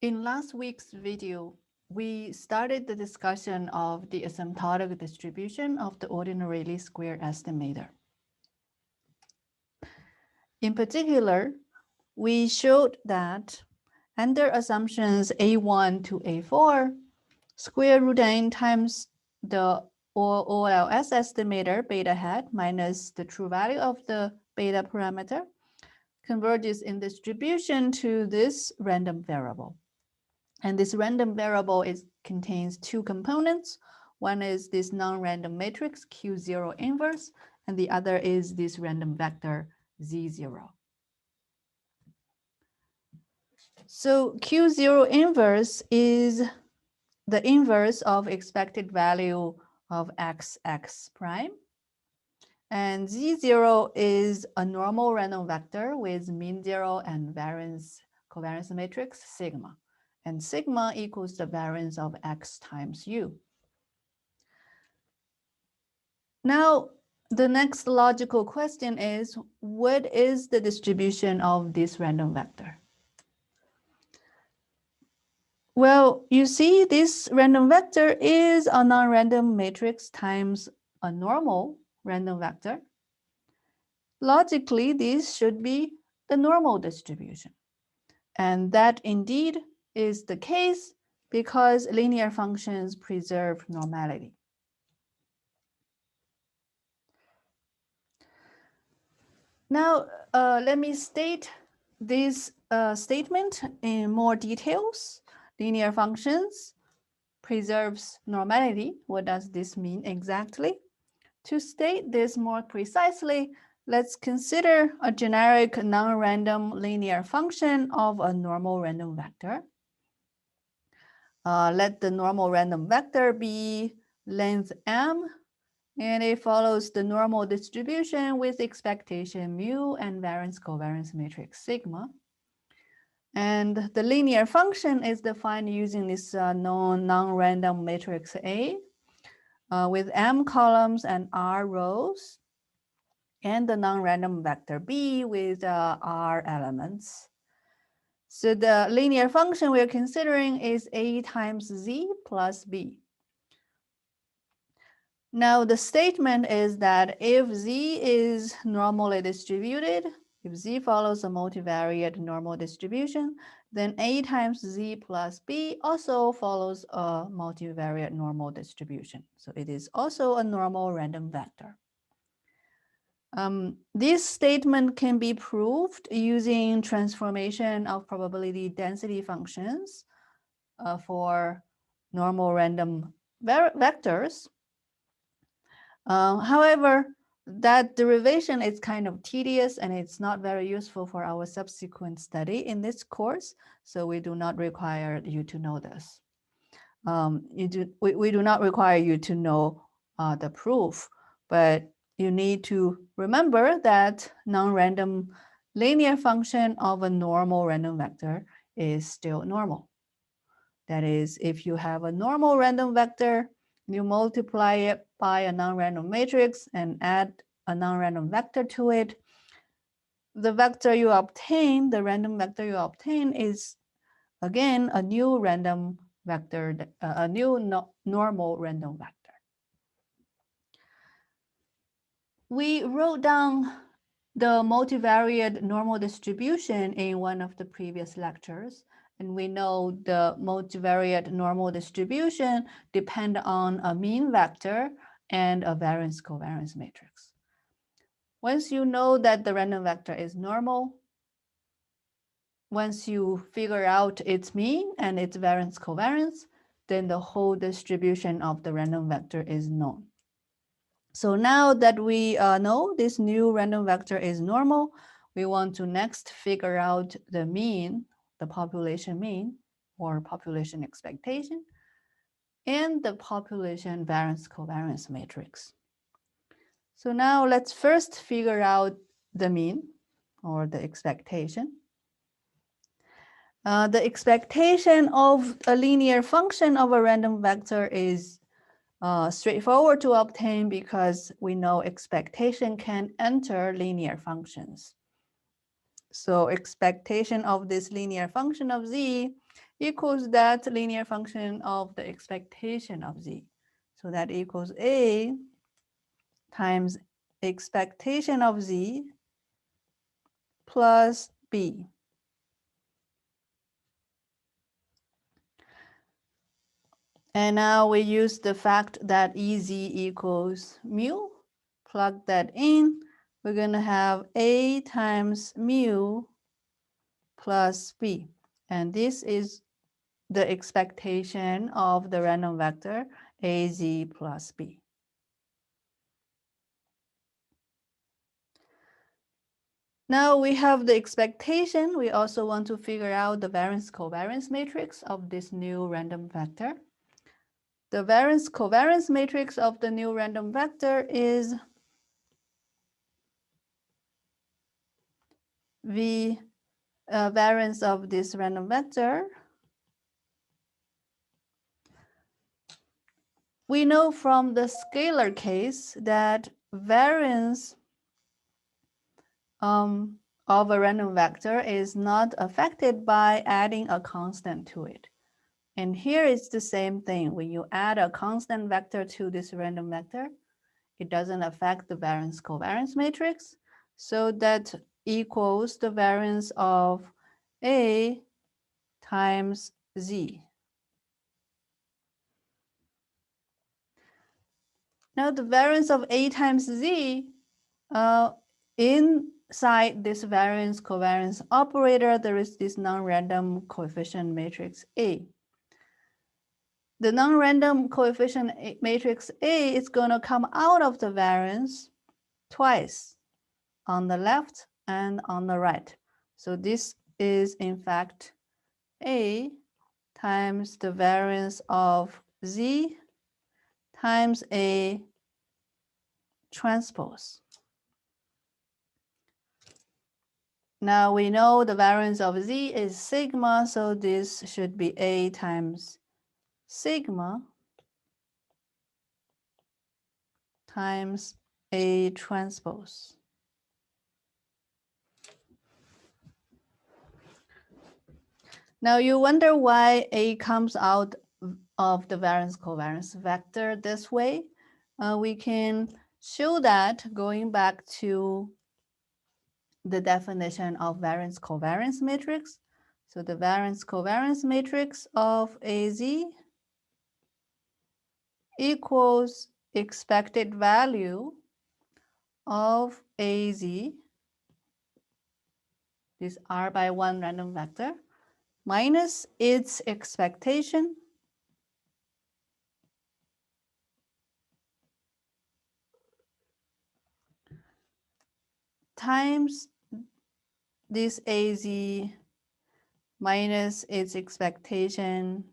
In last week's video, we started the discussion of the asymptotic distribution of the ordinary least square estimator. In particular, we showed that under assumptions A1 to A4, square root n times the OLS estimator beta hat minus the true value of the beta parameter converges in distribution to this random variable. And this random variable contains two components. One is this non-random matrix Q0 inverse, and the other is this random vector Z0. So Q0 inverse is the inverse of expected value of x prime. And Z0 is a normal random vector with mean zero and variance covariance matrix sigma. And sigma equals the variance of x times u. Now, the next logical question is, what is the distribution of this random vector? Well, you see this random vector is a non-random matrix times a normal random vector. Logically, this should be the normal distribution. And that indeed is the case because linear functions preserve normality. Now, let me state this statement in more details. Linear functions preserves normality. What does this mean exactly? To state this more precisely, let's consider a generic non-random linear function of a normal random vector. Let the normal random vector be length m, and it follows the normal distribution with expectation mu and variance covariance matrix sigma. And the linear function is defined using this non-random matrix A with m columns and r rows, and the non-random vector B with r elements. So the linear function we're considering is A times Z plus B. Now the statement is that if Z is normally distributed, if Z follows a multivariate normal distribution, then A times Z plus B also follows a multivariate normal distribution. So it is also a normal random vector. This statement can be proved using transformation of probability density functions for normal random vectors. However, that derivation is kind of tedious and it's not very useful for our subsequent study in this course, so we do not require you to know this. We do not require you to know the proof, but you need to remember that non-random linear function of a normal random vector is still normal. That is, if you have a normal random vector, you multiply it by a non-random matrix and add a non-random vector to it, the vector you obtain, the random vector you obtain is, again, a new random vector, a new normal random vector. We wrote down the multivariate normal distribution in one of the previous lectures, and we know the multivariate normal distribution depend on a mean vector and a variance covariance matrix. Once you know that the random vector is normal, once you figure out its mean and its variance covariance, then the whole distribution of the random vector is known. So now that we know this new random vector is normal, we want to next figure out the mean, the population mean or population expectation, and the population variance covariance matrix. So now let's first figure out the mean or the expectation. The expectation of a linear function of a random vector is straightforward to obtain because we know expectation can enter linear functions. So expectation of this linear function of Z equals that linear function of the expectation of z. So that equals a times expectation of z plus b. And now we use the fact that Ez equals mu, plug that in. We're going to have a times mu plus b. And this is the expectation of the random vector az plus b. Now we have the expectation. We also want to figure out the variance covariance matrix of this new random vector. The variance covariance matrix of the new random vector is V variance of this random vector. We know from the scalar case that variance of a random vector is not affected by adding a constant to it. And here it's the same thing. When you add a constant vector to this random vector, it doesn't affect the variance covariance matrix. So that equals the variance of A times Z. Now the variance of A times Z, inside this variance covariance operator, there is this non-random coefficient matrix A. The non-random coefficient matrix A is going to come out of the variance twice, on the left and on the right. So this is in fact A times the variance of Z times A transpose. Now we know the variance of Z is sigma, so this should be A times sigma times A transpose. Now you wonder why A comes out of the variance covariance vector this way. We can show that going back to the definition of variance covariance matrix. So the variance covariance matrix of AZ equals expected value of AZ, this R by 1 random vector, minus its expectation times this AZ minus its expectation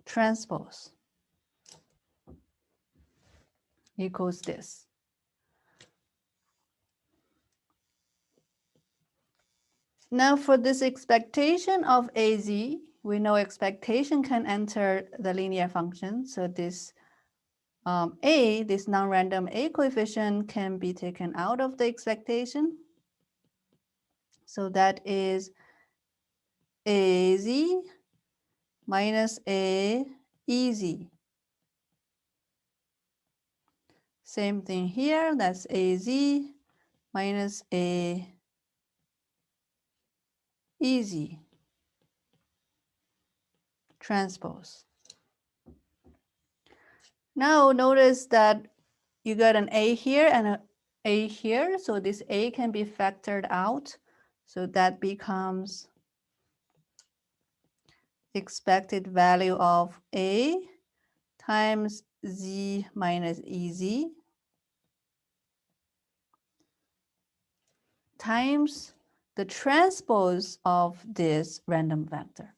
transpose equals this. Now for this expectation of AZ, we know expectation can enter the linear function. So this A, this non-random A coefficient can be taken out of the expectation. So that is AZ minus AEZ. Same thing here, that's AZ minus AEZ transpose. Now notice that you got an A here and an A here, so this A can be factored out. So that becomes expected value of A times Z minus EZ times the transpose of this random vector.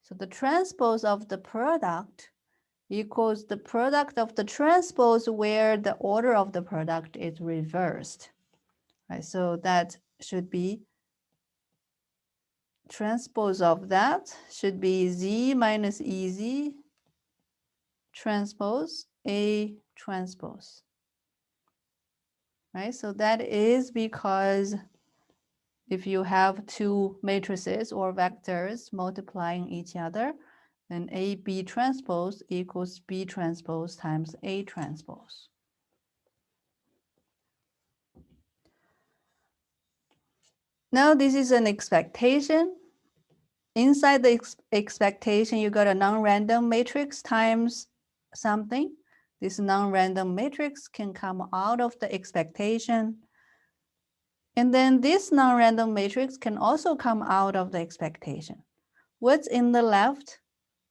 So the transpose of the product equals the product of the transpose where the order of the product is reversed. Right, so that should be transpose of that should be Z minus EZ transpose A transpose. Right, so that is because if you have two matrices or vectors multiplying each other, then AB transpose equals B transpose times A transpose. Now this is an expectation. Inside the expectation, you got a non-random matrix times something. This non-random matrix can come out of the expectation. And then this non-random matrix can also come out of the expectation. What's in the left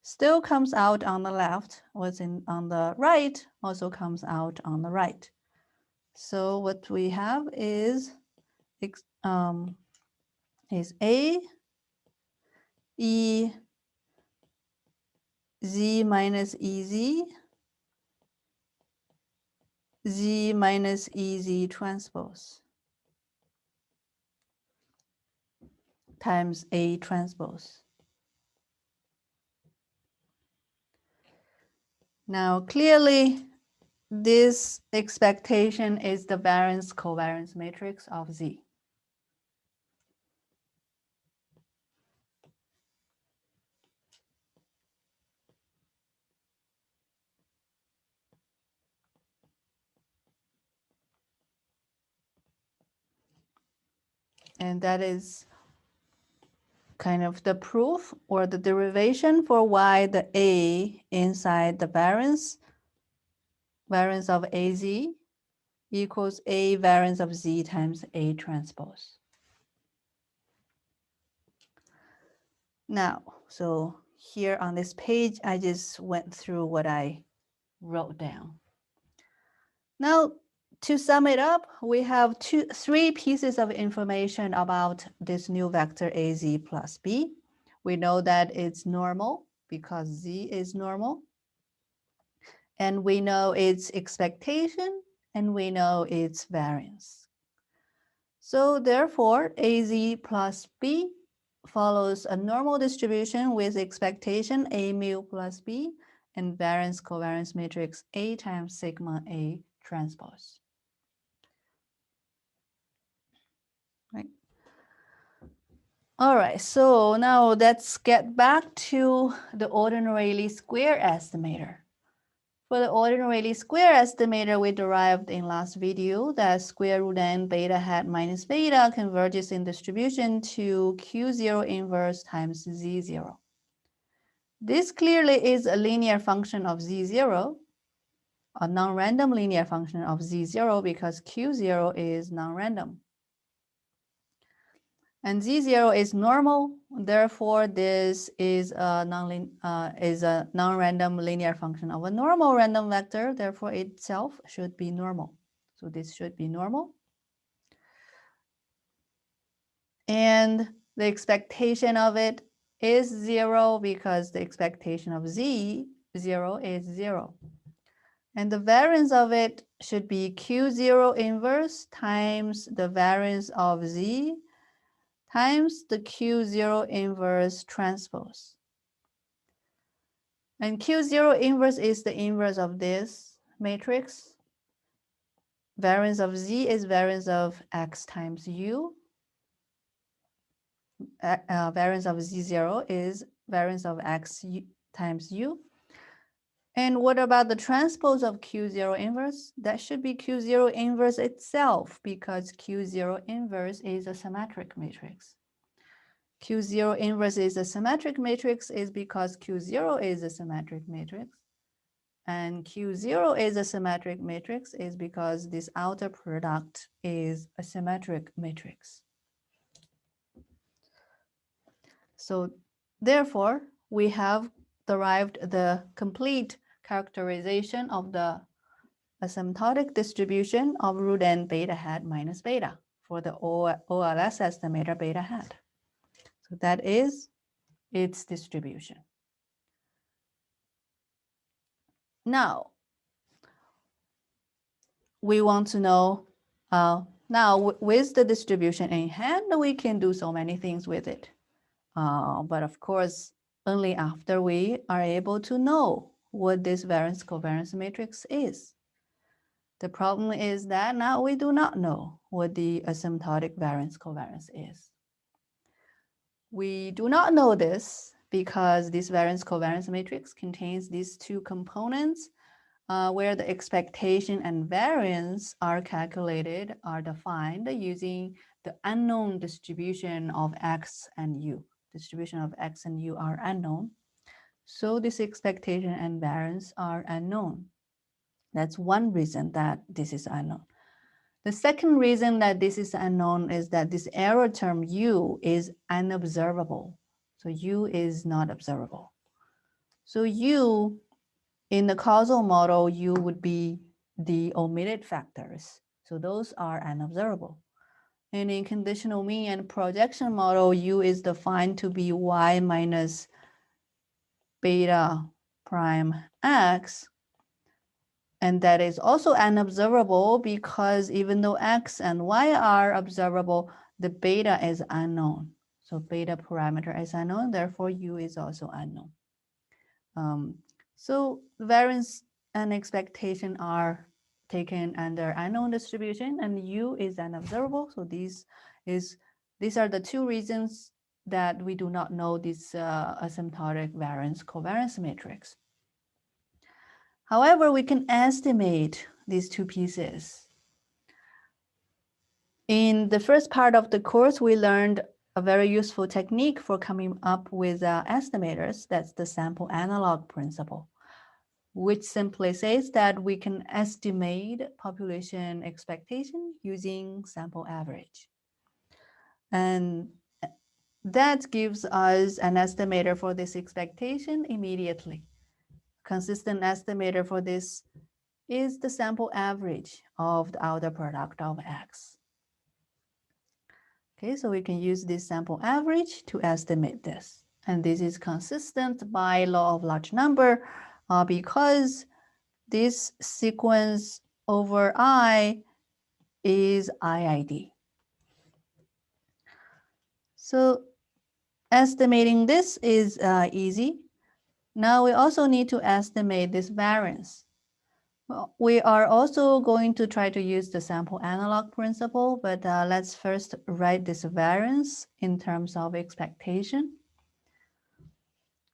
still comes out on the left. What's on the right also comes out on the right. So what we have is A, E, Z minus EZ, Z minus EZ transpose times A transpose. Now, clearly, this expectation is the variance covariance matrix of Z. And that is kind of the proof or the derivation for why the A inside the variance of AZ equals A variance of Z times A transpose. Now, so here on this page, I just went through what I wrote down. Now, to sum it up, we have three pieces of information about this new vector AZ plus B. We know that it's normal because Z is normal. And we know its expectation, and we know its variance. So therefore, AZ plus B follows a normal distribution with expectation A mu plus B and variance covariance matrix A times sigma A transpose. Right. All right, so now let's get back to the ordinary least square estimator. For the ordinary least square estimator, we derived in last video that square root n beta hat minus beta converges in distribution to Q0 inverse times Z0. This clearly is a linear function of Z0, a non-random linear function of Z0 because Q0 is non-random. And Z0 is normal, therefore this is a non-random linear function of a normal random vector, therefore itself should be normal. So this should be normal. And the expectation of it is 0 because the expectation of Z0 is 0. And the variance of it should be Q0 inverse times the variance of Z times the Q0 inverse transpose. And Q0 inverse is the inverse of this matrix. Variance of Z is variance of X times U. Variance of Z0 is variance of X times U. And what about the transpose of Q0 inverse? That should be Q0 inverse itself because Q0 inverse is a symmetric matrix. Q0 inverse is a symmetric matrix is because Q0 is a symmetric matrix. And Q0 is a symmetric matrix is because this outer product is a symmetric matrix. So therefore, we have derived the complete characterization of the asymptotic distribution of root n beta hat minus beta for the OLS estimator beta hat. So that is its distribution. Now, we want to know, now with the distribution in hand, we can do so many things with it. But of course, only after we are able to know what this variance covariance matrix is. The problem is that now we do not know what the asymptotic variance covariance is. We do not know this because this variance covariance matrix contains these two components where the expectation and variance are calculated, are defined using the unknown distribution of x and u. Distribution of x and u are unknown. So this expectation and variance are unknown. That's one reason that this is unknown. The second reason that this is unknown is that this error term u is unobservable. So u is not observable. So u, in the causal model, u would be the omitted factors. So those are unobservable. And in conditional mean and projection model, u is defined to be y minus beta prime x. And that is also unobservable because even though x and y are observable, the beta is unknown. So beta parameter is unknown, therefore u is also unknown. So variance and expectation are taken under unknown distribution and u is unobservable. So these are the two reasons that we do not know this asymptotic variance covariance matrix. However, we can estimate these two pieces. In the first part of the course, we learned a very useful technique for coming up with estimators. That's the sample analog principle, which simply says that we can estimate population expectation using sample average. And that gives us an estimator for this expectation immediately. Consistent estimator for this is the sample average of the outer product of x. Okay, so we can use this sample average to estimate this. And this is consistent by law of large number because this sequence over I is IID. So estimating this is easy. Now we also need to estimate this variance. Well, we are also going to try to use the sample analog principle, but let's first write this variance in terms of expectation.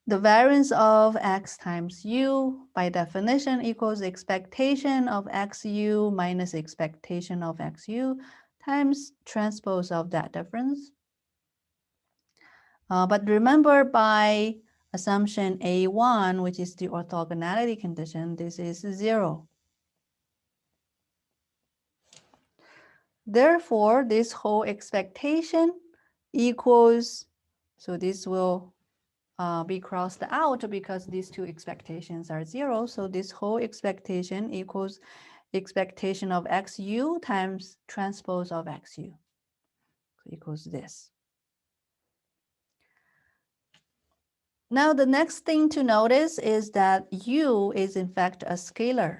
The variance of x times u by definition equals expectation of xu minus expectation of xu times transpose of that difference. But remember, by assumption A1, which is the orthogonality condition, this is 0. Therefore, this whole expectation equals, so this will be crossed out because these two expectations are 0. So this whole expectation equals expectation of xu times transpose of xu. So equals this. Now the next thing to notice is that u is in fact a scalar.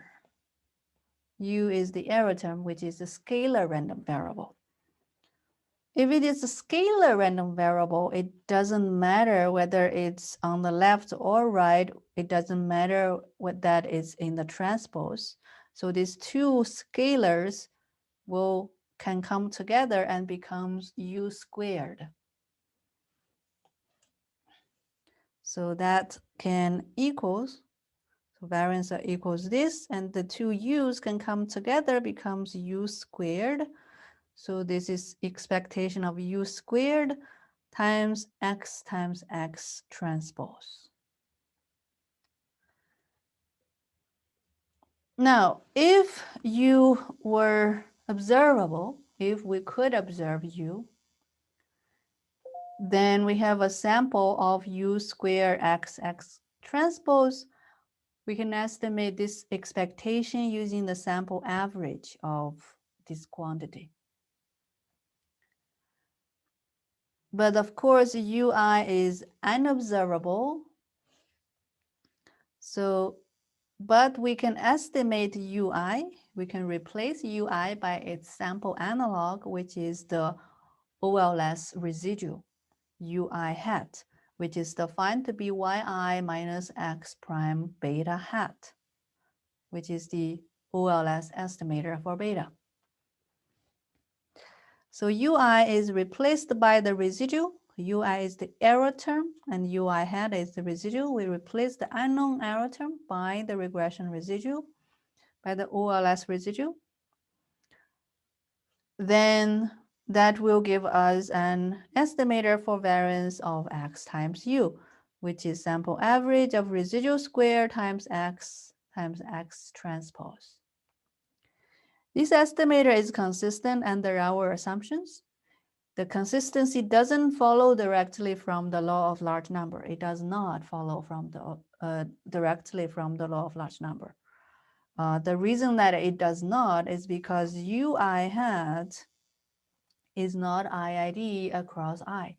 U is the error term, which is a scalar random variable. If it is a scalar random variable, it doesn't matter whether it's on the left or right. It doesn't matter what that is in the transpose. So these two scalars can come together and becomes u squared. So that can equals, so variance equals this, and the two u's can come together, becomes u squared. So this is expectation of u squared times x transpose. Now, if u were observable, if we could observe u, then we have a sample of u squared x transpose. We can estimate this expectation using the sample average of this quantity. But of course, ui is unobservable. So, but we can estimate ui. We can replace ui by its sample analog, which is the OLS residual, ui hat, which is defined to be yi minus x prime beta hat, which is the OLS estimator for beta. So UI is replaced by the residual. UI is the error term, and UI hat is the residual. We replace the unknown error term by the regression residual, by the OLS residual. Then that will give us an estimator for variance of x times u, which is sample average of residual square times x transpose. This estimator is consistent under our assumptions. The consistency doesn't follow directly from the law of large number. It does not follow from the directly from the law of large number. The reason that it does not is because UI hat is not IID across I.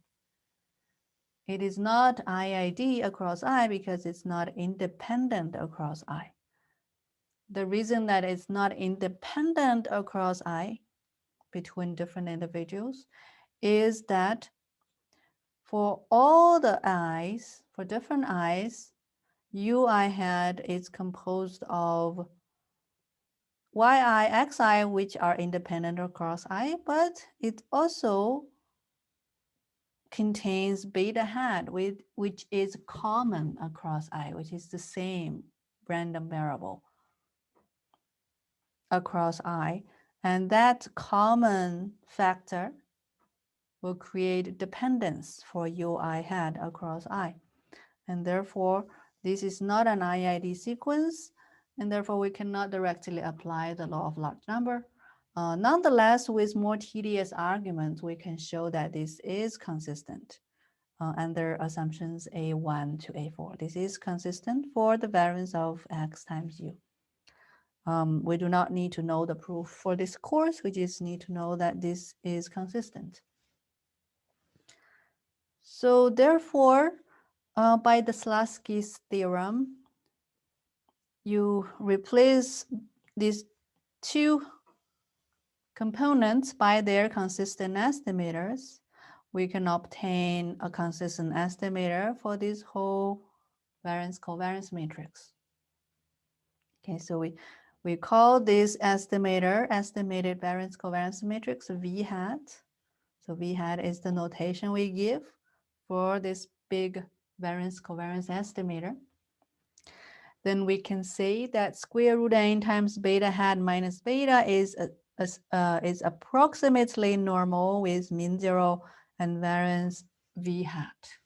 It is not IID across I because it's not independent across I. The reason that it's not independent across I between different individuals is that for all the i's, for different i's, UI hat is composed of yi, xi, which are independent across I, but it also contains beta hat, which is common across I, which is the same random variable across I. And that common factor will create dependence for UI hat across I. And therefore, this is not an IID sequence, and therefore we cannot directly apply the law of large number. Nonetheless, with more tedious arguments, we can show that this is consistent under assumptions A1 to A4. This is consistent for the variance of x times u. We do not need to know the proof for this course. We just need to know that this is consistent. So therefore, by the Slasky's theorem, you replace these two components by their consistent estimators. We can obtain a consistent estimator for this whole variance covariance matrix. Okay, so we call this estimator estimated variance covariance matrix V hat. So V hat is the notation we give for this big variance covariance estimator. Then we can say that square root n times beta hat minus beta is approximately normal with mean zero and variance V hat.